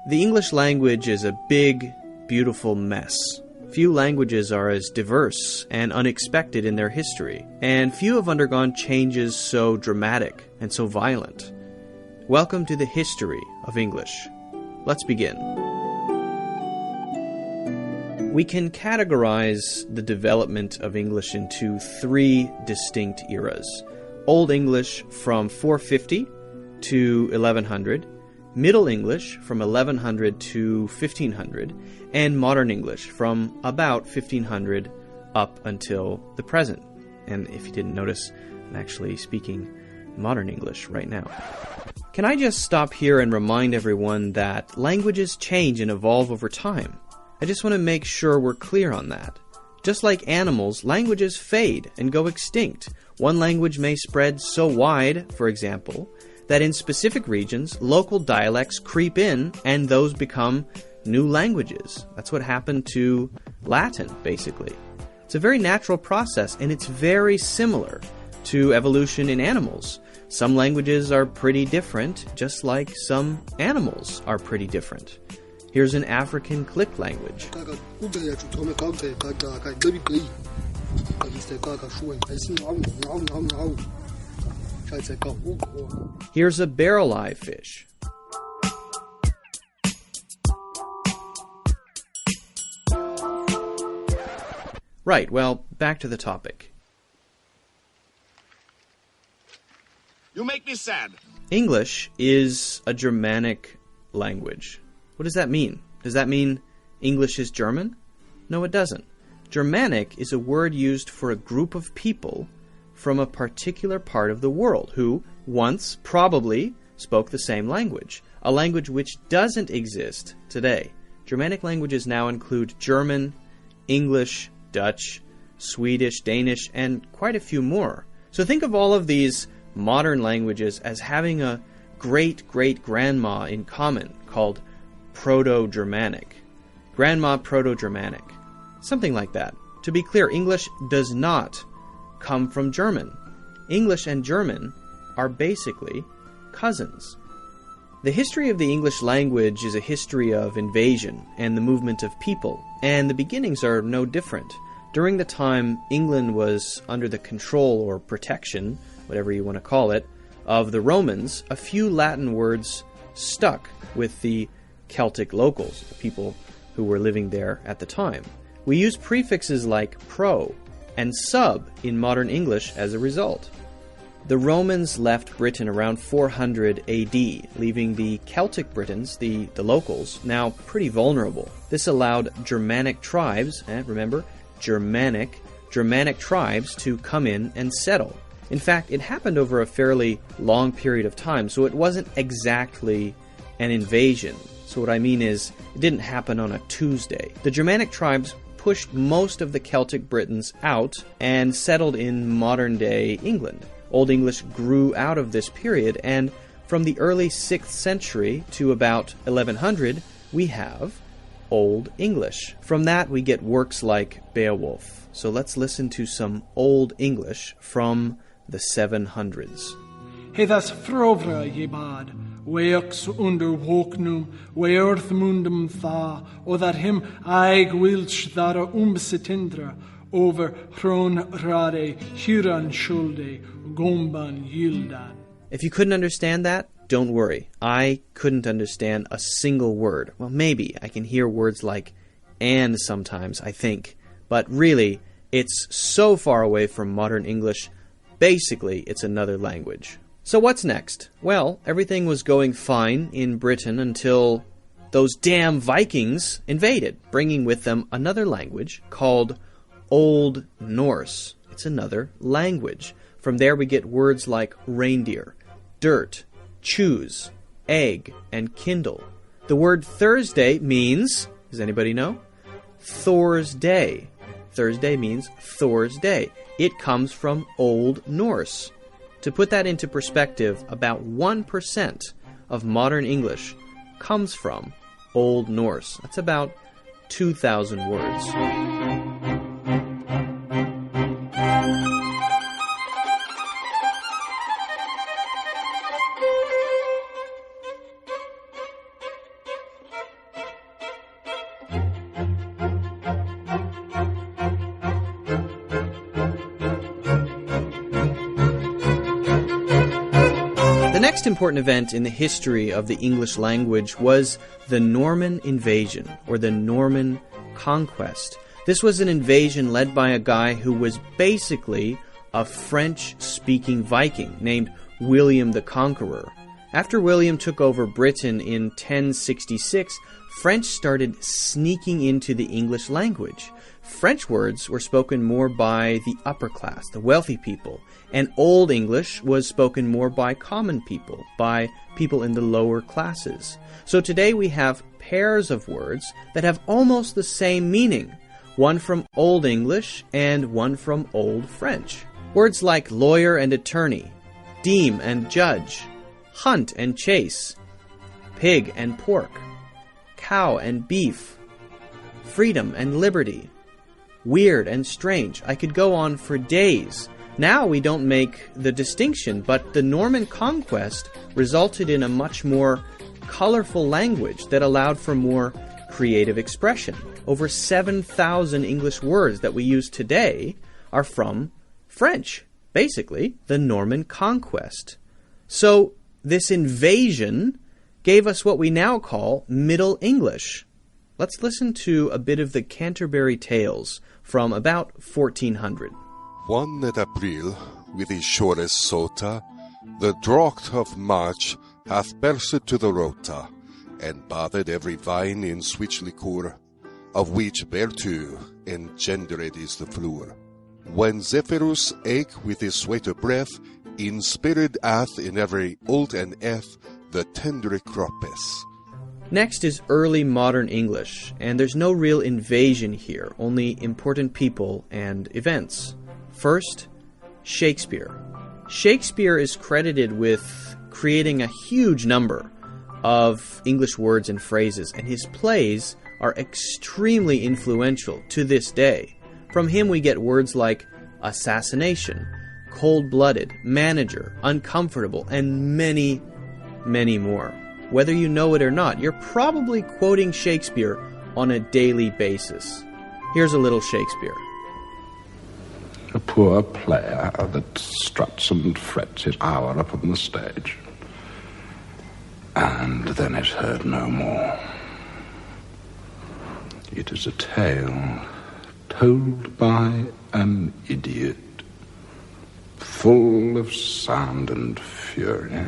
The English language is a big, beautiful mess. Few languages are as diverse and unexpected in their history, and few have undergone changes so dramatic and so violent. Welcome to the history of English. Let's begin. We can categorize the development of English into three distinct eras. Old English from 450 to 1100, Middle English from 1100 to 1500, and Modern English from about 1500 up until the present. And if you didn't notice, I'm actually speaking Modern English right now. Can I just stop here and remind everyone that languages change and evolve over time? I just want to make sure we're clear on that. Just like animals, languages fade and go extinct. One language may spread so wide, for example, that in specific regions, local dialects creep in and those become new languages. That's what happened to Latin, basically. It's a very natural process, and it's very similar to evolution in animals. Some languages are pretty different, just like some animals are pretty different. Here's an African click language. Here's a barrel-eye fish. Right, well, back to the topic. You make me sad. English is a Germanic language. What does that mean? Does that mean English is German? No, it doesn't. Germanic is a word used for a group of people from a particular part of the world who once probably spoke the same language, a language which doesn't exist today. Germanic languages now include German, English, Dutch, Swedish, Danish, and quite a few more. So think of all of these modern languages as having a great-great-grandma in common called Proto-Germanic. Grandma Proto-Germanic. Something like that. To be clear, English does not come from German. English and German are basically cousins. The history of the English language is a history of invasion and the movement of people, and the beginnings are no different. During the time England was under the control or protection, whatever you want to call it, of the Romans, a few Latin words stuck with the Celtic locals, the people who were living there at the time. We use prefixes like pro and sub in modern English as a result. The Romans left Britain around 400 AD, leaving the Celtic Britons, the locals, now pretty vulnerable. This allowed Germanic tribes, remember, Germanic tribes to come in and settle. In fact, it happened over a fairly long period of time, so it wasn't exactly an invasion. So what I mean is, it didn't happen on a Tuesday. The Germanic tribes pushed most of the Celtic Britons out and settled in modern-day England. Old English grew out of this period, and from the early 6th century to about 1100, we have Old English. From that, we get works like Beowulf. So let's listen to some Old English from the 700s. Heddas frovra jebad, weox under woknum, weorth mundum tha, o that him aig wilch thara umbsetindra, over hron rade, huran shulde, gomban yildan. If you couldn't understand that, don't worry. I couldn't understand a single word. Well, maybe I can hear words like and sometimes, I think. But really, it's so far away from modern English, basically it's another language. So what's next? Well, everything was going fine in Britain until those damn Vikings invaded, bringing with them another language called Old Norse. It's another language. From there we get words like reindeer, dirt, choose, egg, and kindle. The word Thursday means, does anybody know? Thor's Day. Thursday means Thor's Day. It comes from Old Norse. To put that into perspective, about 1% of modern English comes from Old Norse. That's about 2,000 words. next important event in the history of the English language was the Norman invasion, or the Norman conquest. This was an invasion led by a guy who was basically a French-speaking Viking named William the Conqueror. After William took over Britain in 1066, French started sneaking into the English language. French words were spoken more by the upper class, the wealthy people, and Old English was spoken more by common people, by people in the lower classes. So today we have pairs of words that have almost the same meaning, one from Old English and one from Old French. Words like lawyer and attorney, deem and judge, hunt and chase, pig and pork, cow and beef, freedom and liberty, weird and strange. I could go on for days. Now we don't make the distinction, but the Norman conquest resulted in a much more colorful language that allowed for more creative expression. Over 7,000 English words that we use today are from French, basically the Norman conquest. So this invasion gave us what we now call Middle English. Let's listen to a bit of the Canterbury Tales from about 1400. One at April, with his shortest sota, the drought of March hath burst to the rota, and bathed every vine in switch liquor, of which thereto engendered is the flour. When Zephyrus eke with his sweeter breath, inspired hath in every old and eth the tender croppes. Next is early modern English, and there's no real invasion here, only important people and events. First, Shakespeare. Shakespeare is credited with creating a huge number of English words and phrases, and his plays are extremely influential to this day. From him we get words like assassination, cold-blooded, manager, uncomfortable, and many, many more. Whether you know it or not, you're probably quoting Shakespeare on a daily basis. Here's a little Shakespeare. A poor player that struts and frets his hour upon the stage, and then is heard no more. It is a tale told by an idiot, full of sound and fury,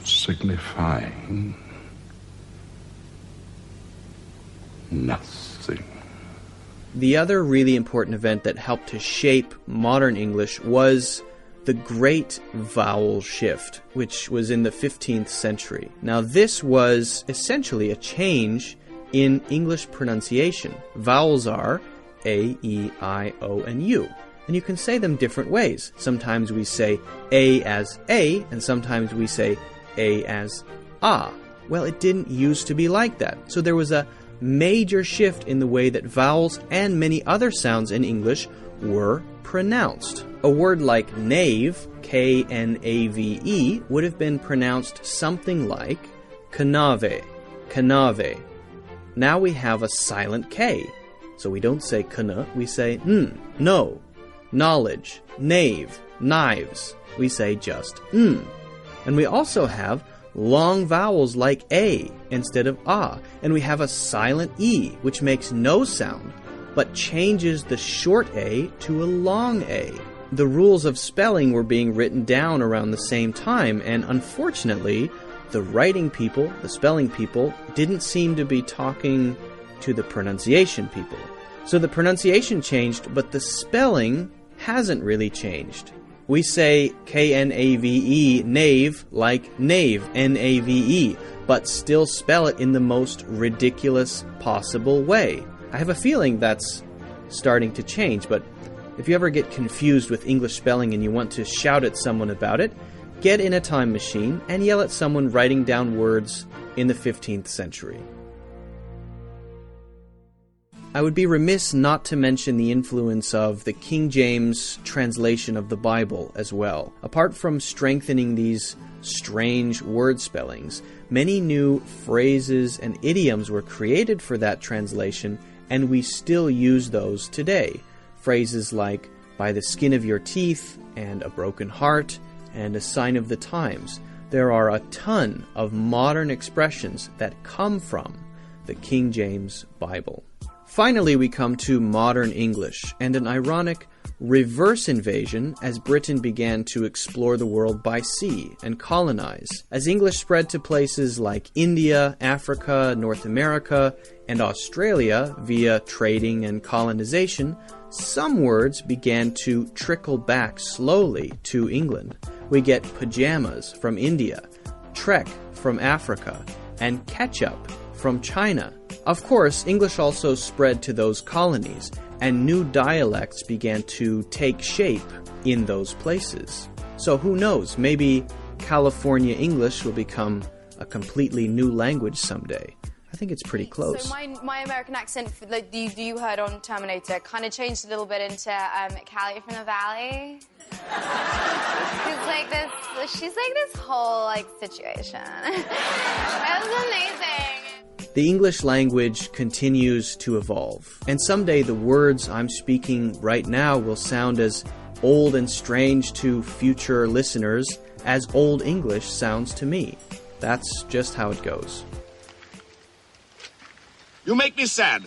signifying nothing. The other really important event that helped to shape modern English was the Great Vowel Shift, which was in the 15th century. Now, this was essentially a change in English pronunciation. Vowels are A, E, I, O, and U. And you can say them different ways. Sometimes we say A as A, and sometimes we say A as Ah. Well, it didn't used to be like that. So there was a major shift in the way that vowels and many other sounds in English were pronounced. A word like knave, K-N-A-V-E, would have been pronounced something like canave, canave. Now we have a silent K. So we don't say kana, we say n, no. Knowledge, knave, knives, we say just n. And we also have long vowels like A instead of Ah, and we have a silent E, which makes no sound, but changes the short A to a long A. The rules of spelling were being written down around the same time, and unfortunately, the writing people, the spelling people, didn't seem to be talking to the pronunciation people. So the pronunciation changed, but the spelling hasn't really changed. We say K-N-A-V-E, knave, like knave, N-A-V-E, but still spell it in the most ridiculous possible way. I have a feeling that's starting to change, but if you ever get confused with English spelling and you want to shout at someone about it, get in a time machine and yell at someone writing down words in the 15th century. I would be remiss not to mention the influence of the King James translation of the Bible as well. Apart from strengthening these strange word spellings, many new phrases and idioms were created for that translation, and we still use those today. Phrases like by the skin of your teeth and a broken heart and a sign of the times. There are a ton of modern expressions that come from the King James Bible. Finally, we come to modern English, and an ironic reverse invasion as Britain began to explore the world by sea and colonize. As English spread to places like India, Africa, North America, and Australia via trading and colonization, some words began to trickle back slowly to England. We get pajamas from India, trek from Africa, and ketchup from China. Of course, English also spread to those colonies, and new dialects began to take shape in those places. So who knows, maybe California English will become a completely new language someday. I think it's pretty close. So my American accent, like you heard on Terminator, kind of changed a little bit into Callie from the Valley. She's like this whole like situation. That was amazing. The English language continues to evolve, and someday the words I'm speaking right now will sound as old and strange to future listeners as Old English sounds to me. That's just how it goes. You make me sad.